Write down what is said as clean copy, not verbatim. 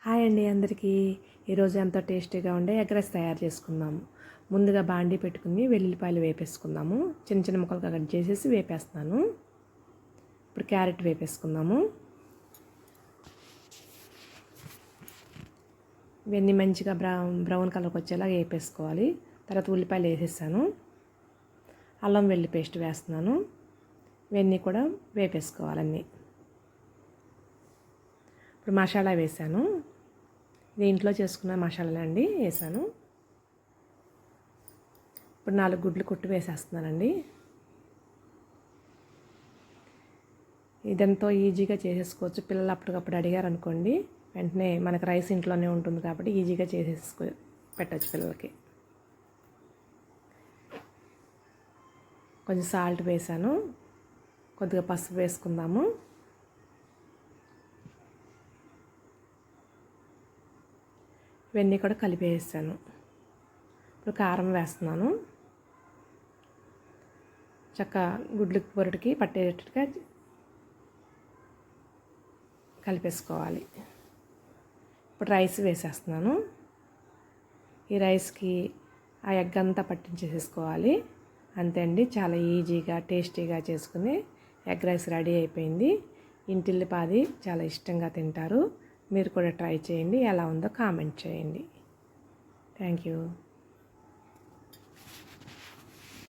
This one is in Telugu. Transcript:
హాయ్ అండి అందరికీ. ఈరోజు ఎంతో టేస్టీగా ఉండే ఎగ్ రైస్ తయారు చేసుకుందాము. ముందుగా బాండీ పెట్టుకుని వెల్లుల్లిపాయలు వేపేసుకుందాము. చిన్న చిన్న ముక్కలుగా కట్ చేసేసి వేపేస్తున్నాను. ఇప్పుడు క్యారెట్ వేపేసుకుందాము. ఇవన్నీ మంచిగా బ్రౌన్ కలర్కి వచ్చేలా వేపేసుకోవాలి. తర్వాత ఉల్లిపాయలు వేసేసాను. అల్లం వెల్లుల్లి పేస్ట్ వేస్తున్నాను. ఇవన్నీ కూడా వేపేసుకోవాలన్నీ. ఇప్పుడు మసాలా వేసాను. ఇది ఇంట్లో చేసుకున్న మసాలా అండి, వేసాను. ఇప్పుడు 4 గుడ్లు కొట్టి వేసేస్తున్నానండి. ఇదంతా ఈజీగా చేసేసుకోవచ్చు. పిల్లలు అప్పటికప్పుడు అడిగారు అనుకోండి, వెంటనే మనకు రైస్ ఇంట్లోనే ఉంటుంది కాబట్టి ఈజీగా పెట్టచ్చు పిల్లలకి. కొంచెం సాల్ట్ వేసాను. కొద్దిగా పసుపు వేసుకుందాము. ఇవన్నీ కూడా కలిపేసాను. ఇప్పుడు కారం వేస్తున్నాను. గుడ్లు పొరటికి పట్టేటట్టుగా కలిపేసుకోవాలి. ఇప్పుడు రైస్ వేసేస్తున్నాను. ఈ రైస్కి ఆ ఎగ్ అంతా పట్టించేసేసుకోవాలి. అంతే అండి, చాలా ఈజీగా టేస్టీగా చేసుకుని ఎగ్ రైస్ రెడీ అయిపోయింది. ఇంటిల్లిపాది చాలా ఇష్టంగా తింటారు. మీరు కూడా ట్రై చేయండి. ఎలా ఉందో కామెంట్ చేయండి. Thank you.